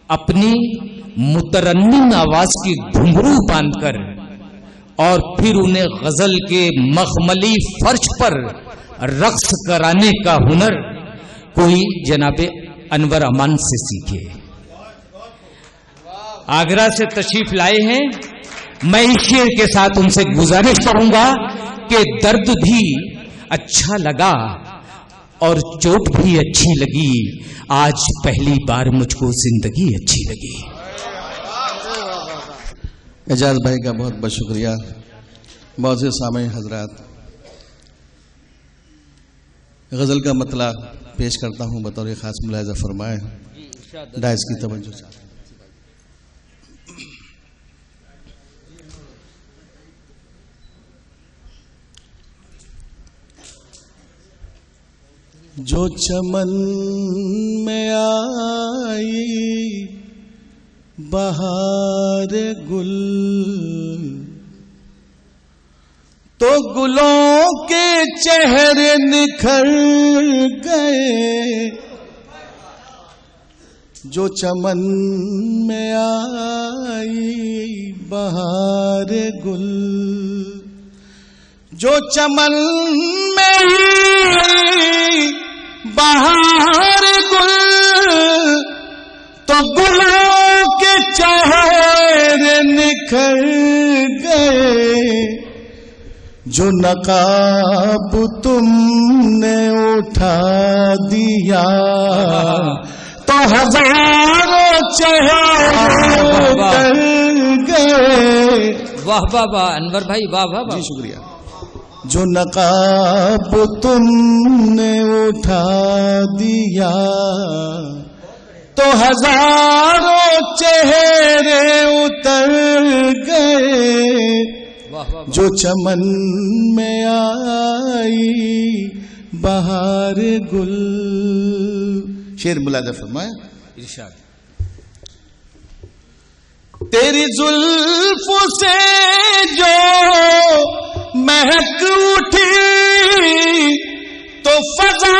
اپنی مترنم آواز کی گھنگرو باندھ کر اور پھر انہیں غزل کے مخملی فرش پر رقص کرانے کا ہنر کوئی جناب انور امان سے سیکھے. آگرہ سے تشریف لائے ہیں. میں اس شعر کے ساتھ ان سے گزارش کروں گا کہ درد بھی اچھا لگا اور چوٹ بھی اچھی لگی, آج پہلی بار مجھ کو زندگی اچھی لگی. اعجاز بھائی کا بہت بہت شکریہ. بہت سے سامعین حضرات, غزل کا مطلع پیش کرتا ہوں, بطور خاص ملاحظہ فرمائیں, ڈائس کی توجہ چاہتا ہوں. جو چمن میں آئی بہار گل, تو گلوں کے چہرے نکھر گئے. جو چمن میں آئی بہار گل, جو چمن میں آئی بہار گل, تو گلوں کے چہرے نکھر گئے. جو نقاب تم نے اٹھا دیا تو ہزاروں چہرے اتر گئے. واہ واہ واہ انور بھائی, واہ واہ واہ. جی شکریہ. جو نقاب تم نے اٹھا دیا تو ہزاروں چہرے اتر گئے. جو چمن میں آئی بہار گل. شعر ملاحظہ فرمائیں. ارشاد. تیری زلف سے جو مہک اٹھی تو فضا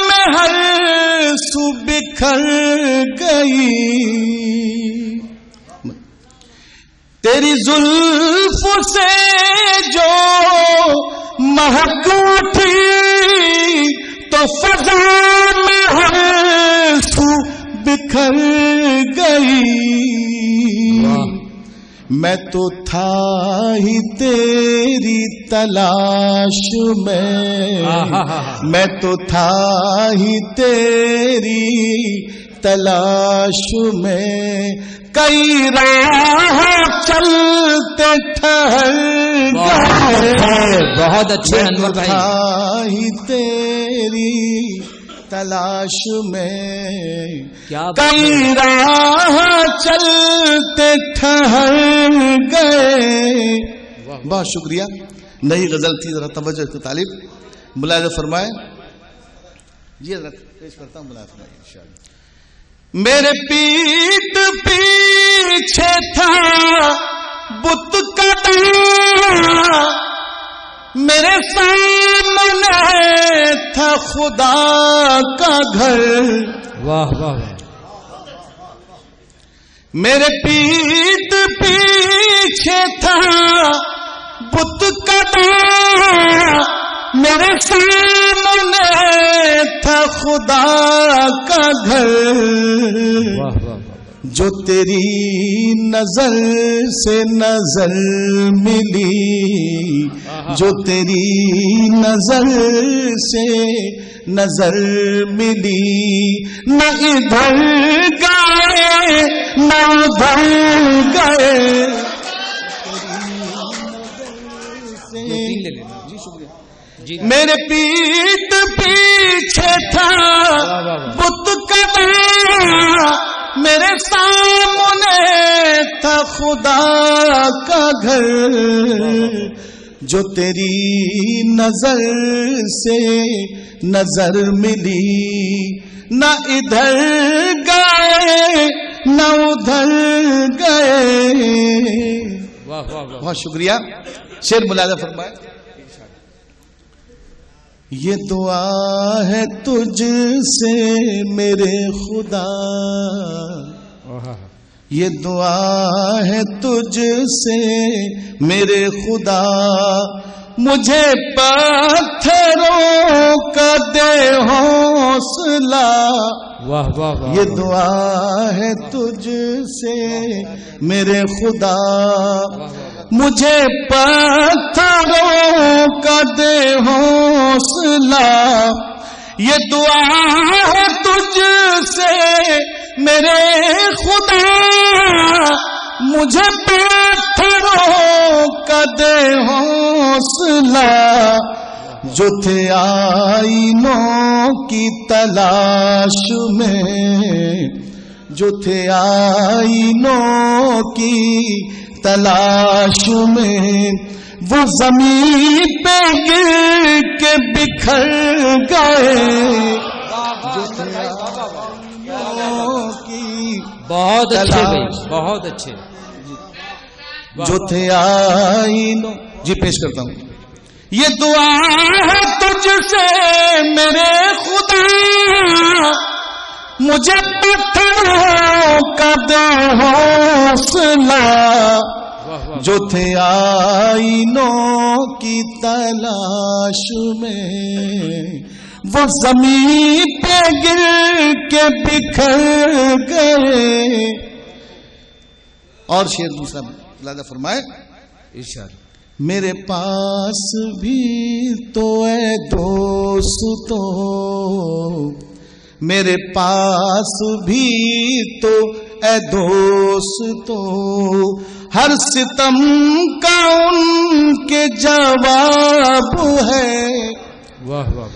میں ہر سو بکھر گئی. تیری زلف سے جو مہک اٹھی تو فضا میں ہر سو بکھر گئی. میں تو تھا ہی تیری تلاش میں, میں تو تھا ہی تیری تلاش میں. کئی راہ چلتے ٹھہر گئے. بہت اچھے انور بھائی. تھا ہی تیری تلاش میں, کئی راہ چلتے ٹھہر گئے. بہت شکریہ. نئی غزل تھی, ذرا توجہ کی طالب ملاحظہ فرمائیں. جی حضرت پیش کرتا ہوں, ملاحظہ فرمائیں انشاءاللہ. میرے پیٹ پیچھے تھا بت کا ڈر, میرے سامنے تھا خدا کا گھر. واہ واہ. میرے پیٹ پیچھے تھا بت کا ڈر, میرے سامنے تھا خدا کا گھر. جو تیری نظر سے نظر ملی, جو تیری نظر سے نظر ملی, نہ ادھر گئے نہ ادھر گئے. میرے پیٹ پیچھے تھا بت کا ڈر, میرے سامنے تھا خدا کا گھر. جو تیری نظر سے نظر ملی, نہ ادھر گئے نہ ادھر گئے. بہت شکریہ. شعر ملاحظہ فرمائے. یہ دعا ہے تجھ سے میرے خدا, یہ دعا ہے تجھ سے میرے خدا، مجھے پتھروں کا دے حوصلہ. واہ واہ واہ. یہ دعا ہے تجھ سے میرے خدا، مجھے پتھروں کا دے حوصلہ. یہ دعا ہے تجھ سے میرے خدا، مجھے پتھروں کا دے حوصلہ. جو تھے آئینوں کی تلاش میں، جو تھے آئینوں کی تلاش میں، وہ زمین پہ گر کے بکھر گئے. جو تھے آئینوں کی بہت اچھے بھائی، بہت اچھے. جو تھے آئینوں. جی پیش کرتا ہوں. یہ دعا ہے تجھ سے میرے خدا، مجھے پتھروں کا دے حوصلہ. جو تھے آئینوں کی تلاش میں، وہ زمین پہ گر کے بکھر گئے. اور شعر دوسرا لادہ فرمائے. ارشاد. میرے پاس بھی تو اے دوستو، میرے پاس بھی تو اے دوستو، ہر ستم کا ان کے جواب ہے. واہ واہ.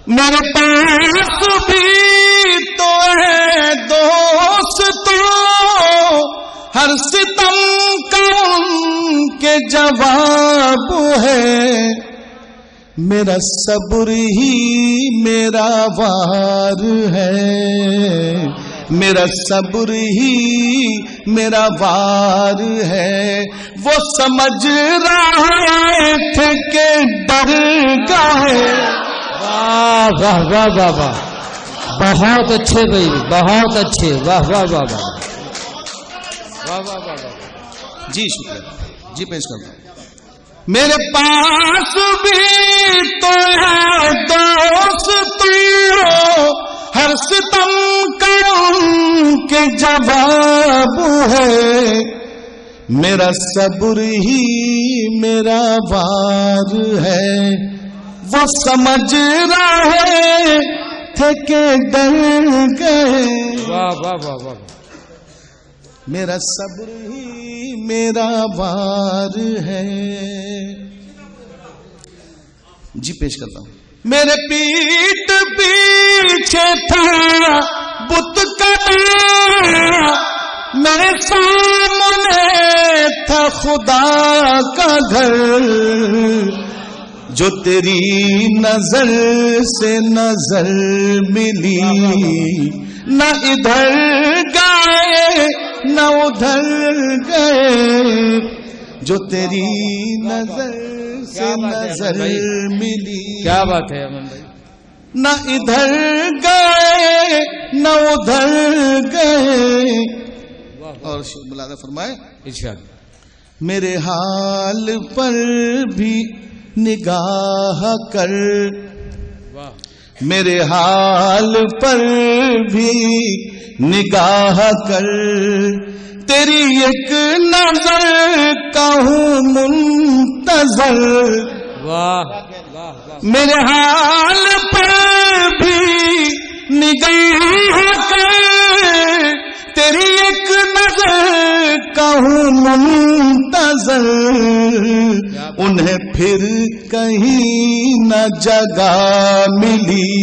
میرے پاس بھی تو ہے دوستو، ہر ستم کا ان کے جواب ہے. میرا صبر ہی میرا وار ہے، میرا صبر ہی میرا وار ہے. وہ سمجھ رہے تھے کہ ڈر گئے. واہ واہ واہ واہ واہ. بہت اچھے بھائی، بہت اچھے. واہ واہ واہ واہ. واہ واہ واہ واہ. جی شکریہ. جی پیش کرتا ہوں. میرے پاس بھی تو ہے دوستو، ہر ستم کا ان کے جواب ہے. میرا صبر ہی میرا وار ہے. وہ سمجھ رہے تھے کہ ڈر گئے. واہ واہ واہ واہ. میرا صبر ہی میرا وار ہے. جی پیش کرتا ہوں. میرے پیٹ پیچھے تھا بت کا ڈر، میرے سامنے تھا خدا کا گھر. جو تیری نظر سے نظر ملی، نہ ادھر گئے نہ ادھر گئے. جو تیری نظر سے نظر ملی، کیا بات ہے امن بھائی. نہ ادھر گئے نہ ادھر گئے. اور ملادہ فرمائے. ارشاد. میرے حال پر بھی نگاہ کر، میرے حال پر بھی نگاہ کر. تیری ایک نظر کا ہوں منتظر. واہ. میرے حال پر بھی نگاہ کر، تیری ایک نظر کا ہوں منتظر. انہیں پھر کہیں نہ جگہ ملی،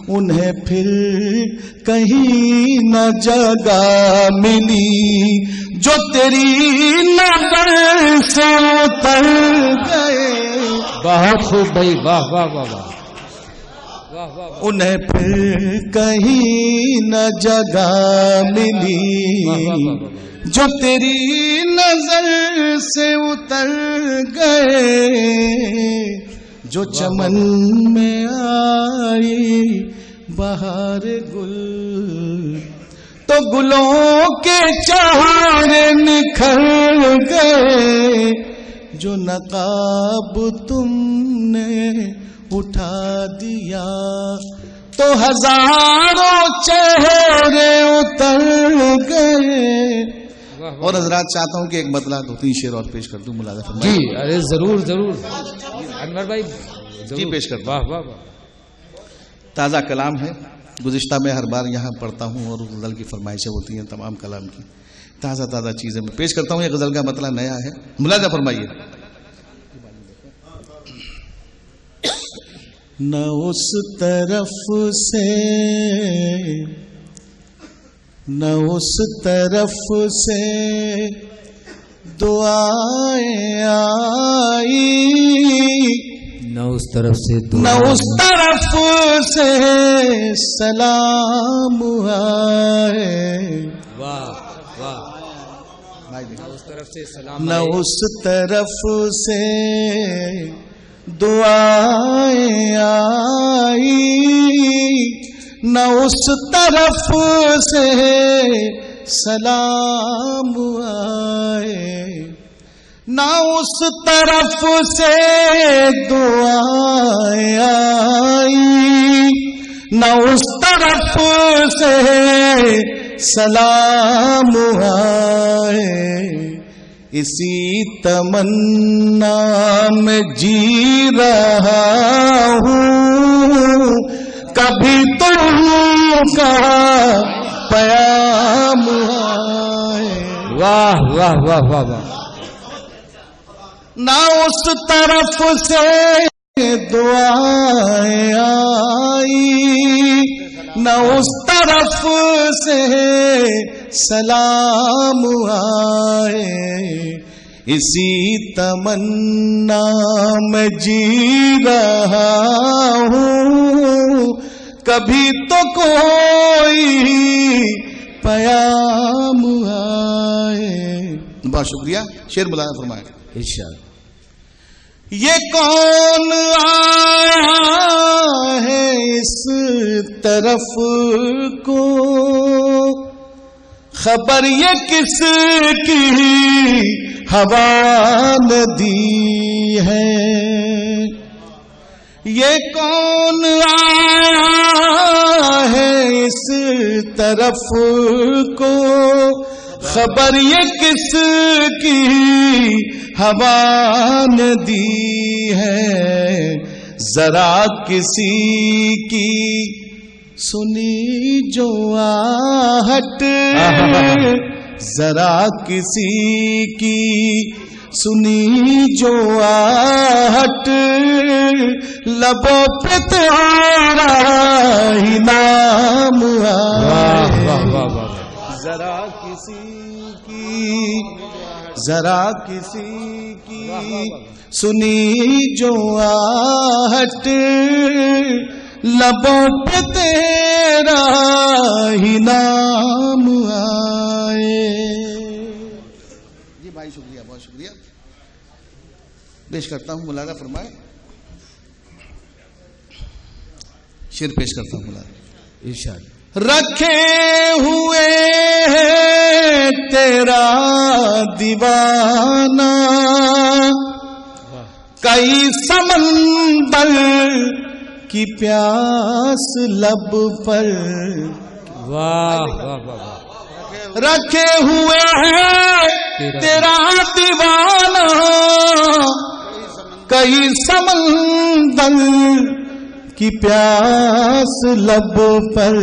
انہیں پھر کہیں نہ جگہ ملی. جو تیری نظر سے اتر گئے. بہت خوب بھائی. واہ واہ واہ واہ. انہیں پھر کہیں نہ جگہ ملی. جو تیری نظر سے اتر گئے. جو چمن میں آئی بہار گل، تو گلوں کے چہرے نکھر گئے، جو نقاب تم نے اٹھا دیا تو ہزاروں چہرے اتر گئے. اور حضرات چاہتا ہوں کہ ایک مطلع 2-3 شعر اور پیش کر دوں. ملازم فرمائیں. جی ارے ضرور ضرور انور بھائی جی پیش کر دوں. واہ واہ واہ. تازہ کلام ہے. گزشتہ میں ہر بار یہاں پڑھتا ہوں اور غزل کی فرمائشیں ہوتی ہیں تمام کلام کی. تازہ تازہ چیزیں میں پیش کرتا ہوں. یہ غزل کا مطلع نیا ہے. ملاحظہ فرمائیے. نہ اس طرف سے نہ اس طرف سے دعائیں آئی، نہ اس طرف سے نہ اس طرف سے سلام آئے. واہ واہ. نہ اس طرف سے سلام نہ اس طرف سے دعائیں آئی، نہ اس طرف سے سلام آئے، نہ اس طرف سے دعائیں آئی، نہ اس طرف سے سلام آئے. اسی تمنا میں جی رہا ہوں، کبھی تم کا پیام آئے. واہ واہ واہ واہ واہ. نہ اس طرف سے دعائیں آئی، نہ اس طرف سے سلام آئے. اسی تمنا میں جی رہا ہوں، کبھی تو کوئی پیام آئے. بہت شکریہ. شعر ملاحظہ فرمائیں. ارشاد. یہ کون آیا ہے اس طرف کو، خبر یہ کس کی ہوا نے دی ہے. یہ کون آیا ہے اس طرف کو، خبر یہ کس کی ہوا نے دی ہے. ذرا کسی کی سنی جو آہٹ، ذرا کسی کی سنی جو آہٹ، لبوں پہ تیرا ہی نام آئے. ذرا کسی کی سنی جو آہٹ، لبوں پہ تیرا ہی نام آئے. جی بھائی شکریہ، بہت شکریہ. پیش کرتا ہوں. ملاحظہ فرمائے. شعر پیش کرتا ہوں. ملاحظہ. ارشاد. رکھے ہوئے ہے تیرا دیوانہ، کئی سمندر کی پیاس لب پر. واہ واہ واہ. رکھے ہوئے ہے تیرا دیوانہ، کئی سمندر کی پیاس لب پر.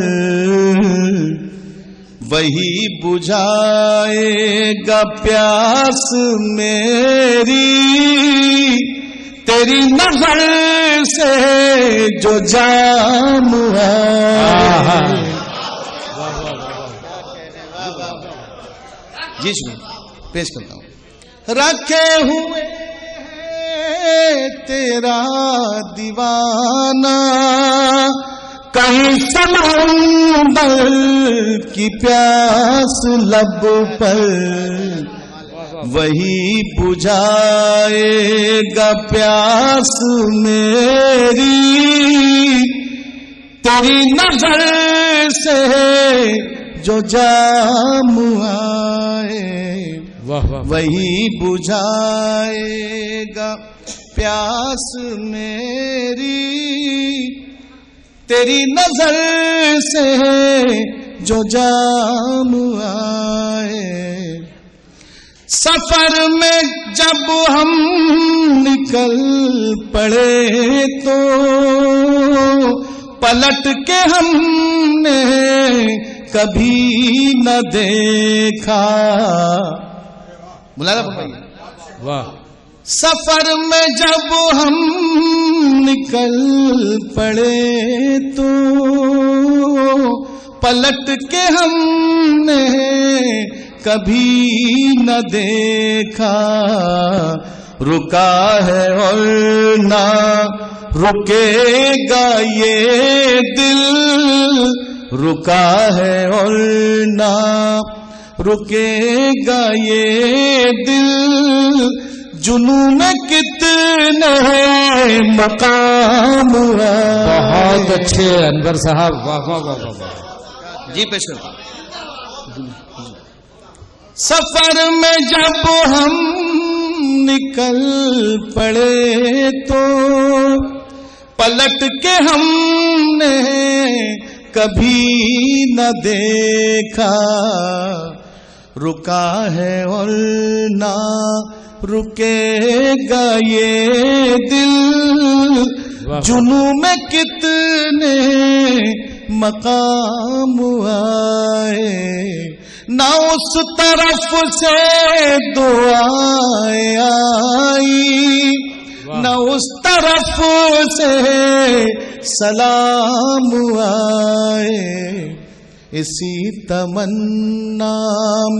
وہی بجھائے گا پیاس میری، تیری نظر سے جو جام ہے. جی پیش کرتا ہوں. رکھے ہوئے تیرا دیوانہ، کہیں سمندر کی پیاس لب پر. وہی بجھائے گا پیاس میری، تیری نظر سے جو جام آئے واہ واہ وہی بجھائے گا پیاس میری، تیری نظر سے جو جام آئے۔ سفر میں جب ہم نکل پڑے تو پلٹ کے ہم نے کبھی نہ دیکھا۔ ملاحظہ فرمائیے، واہ سفر میں جب ہم نکل پڑے تو پلٹ کے ہم نے کبھی نہ دیکھا۔ رکا ہے اور نہ رکے گا یہ دل، رکا ہے اور نہ رکے گا یہ دل، جنون کتنے مقام ہے۔ بہت اچھے انور صاحب، واہ واہ واہ واہ۔ جی پیش کرتا ہوں۔ سفر میں جب ہم نکل پڑے تو پلٹ کے ہم نے کبھی نہ دیکھا۔ رکا ہے اور نہ رکے گا یہ دل، جنوں میں کتنے مقام آئے۔ نہ اس طرف سے دعائیں آئی، نہ اس طرف سے سلام آئے۔ اسی تمنا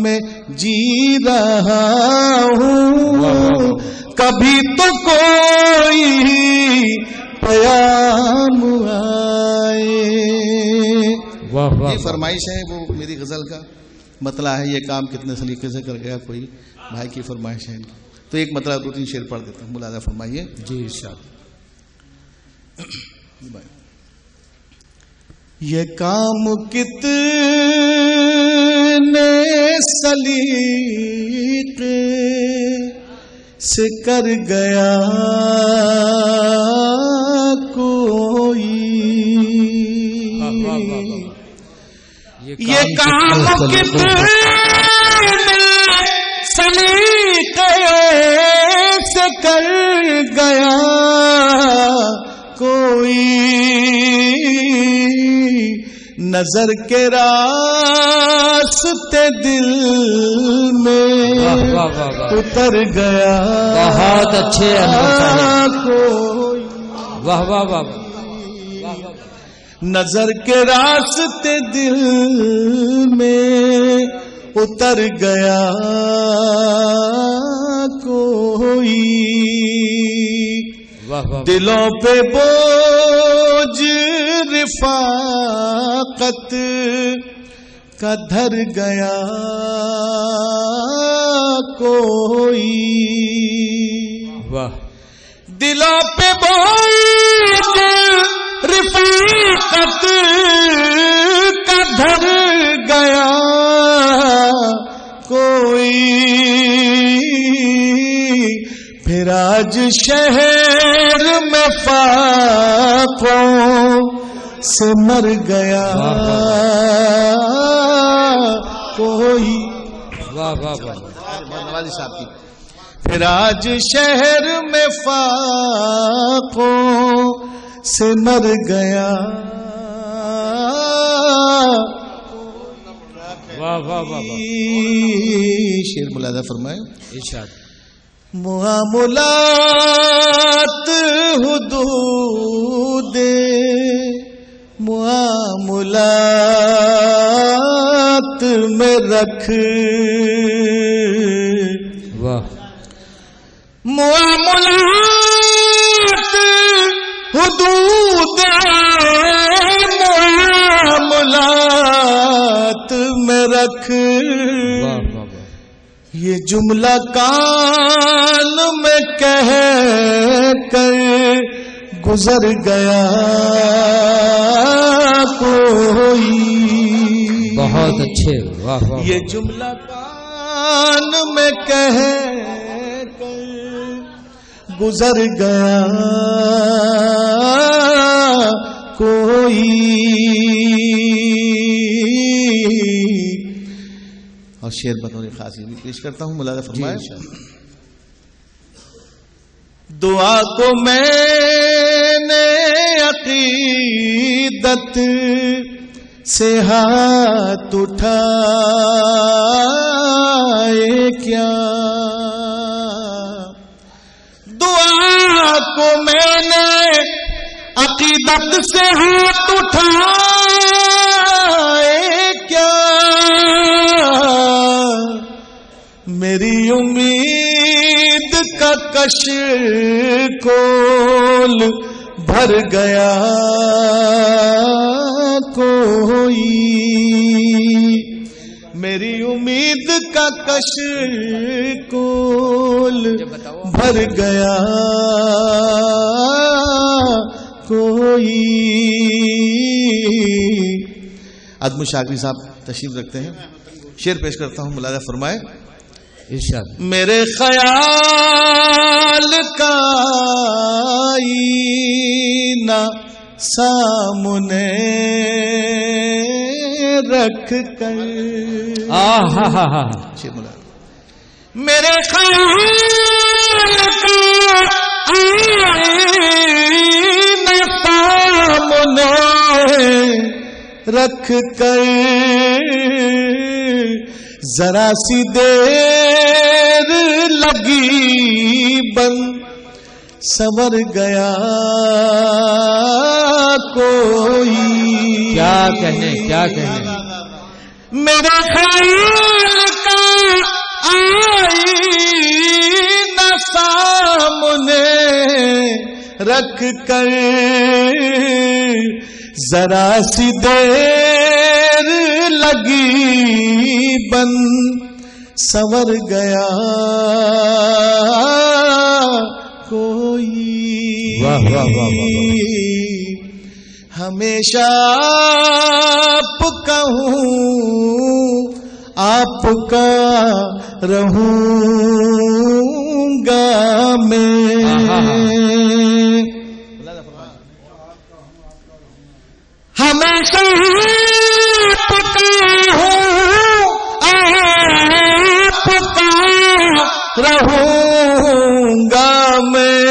میں جی رہا ہوں، کبھی تو کوئی پیام آئے۔ یہ فرمائش ہے، وہ میری غزل کا مطلع ہے۔ یہ کام کتنے سلیقے سے کر گیا کوئی بھائی کی فرمائش ہے۔ تو ایک مطلع 2-3 شعر پڑھ دیتا ہوں، ملاحظہ فرمائیے۔ جی ارشاد۔ یہ کام کتنے سلیقے سے کر گیا کوئی، یہ کام کتنے سلیقے سے کر گیا کوئی، نظر کے راستے دل میں اتر گیا بہت اچھے کوئی، واہ واہ واہ۔ نظر کے راستے دل میں اتر گیا کوئی، دلوں پہ بوجھ رفاقت کا دھر گیا کوئی، واہ دلوں پہ بوجھ رفاقت کا دھر گیا کوئی، پھر آج شہر میں فاقوں سے مر گیا کوئی، واہ واہ واہ۔ نوازی صاحب کی، پھر آج شہر میں فاقوں سے مر گیا، واہ واہ واہ۔ شعر ملاحظہ فرمائے۔ ارشاد۔ معاملات حدود معاملات میں رکھ، واہ معاملات حدود معاملات میں رکھ، واہ واہ۔ یہ جملہ کان میں کہہ کر گزر گیا کوئی، بہت اچھے، واہ واہ، یہ جملہ کان میں کہہ کر گزر گیا کوئی. اور شعر بطور خاص یہ بھی پیش کرتا ہوں، ملاحظہ فرمائے. دعا کو میں نے عقیدت سے ہاتھ اٹھائے کیا، دعا کو میں نے عقیدت سے ہاتھ اٹھائے کیا، میری امید کا کشکول بھر گیا کوئی، میری امید کا کشکول بھر گیا کوئی. عدم شاکری صاحب تشریف رکھتے ہیں، شعر پیش کرتا ہوں، ملاحظہ فرمائے. ارشاد. میرے خیال کا آئینہ سامنے رکھ کر، میرے خیال کا آئینہ سامنے رکھ کر ذرا سی دیر لگی بن سنور گیا کوئی. کیا کہنے، کیا کہنے. میرے خیال کا آئینہ سامنے رکھ کر ذرا سی دیر لگی بن سنور گیا کوئی. واہ واہ واہ واہ. ہمیشہ آپ کا ہوں، آپ کا رہوں گا میں. ہمیشہ آپ کا ہوں، آپ کا رہوں گا میں.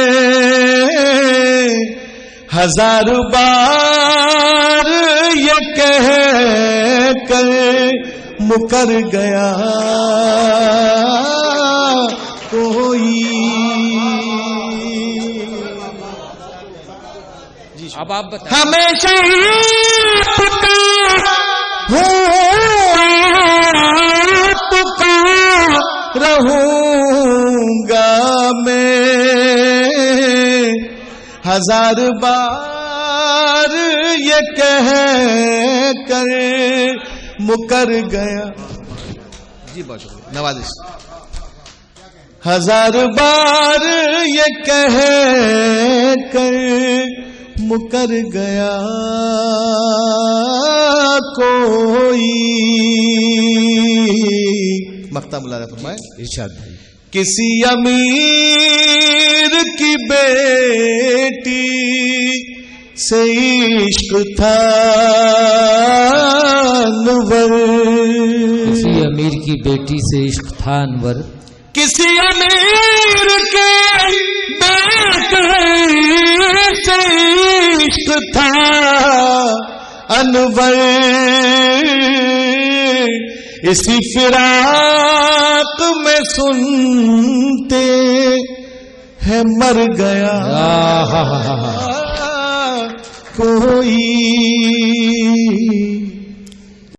ہزار بار یہ کہہ کر مکر گیا کوئی. اب آپ بتائیں. ہمیشہ آپ کا ہوں، آپ کا رہوں گا میں. ہزار بار یہ کہہ کر مکر گیا. جی بہت شکریہ، نوازش. ہزار بار یہ کہہ کر مکر گیا کوئی. مقطع ملاحظہ فرمائے. ارشاد بھائی. کسی امیر کی بیٹی سے عشق تھا انور، کسی امیر کی بیٹی سے عشق تھا انور، کسی امیر کے بیٹے سے عشق تھا انور. اسی فراق میں سنتے ہیں مر گیا کوئی.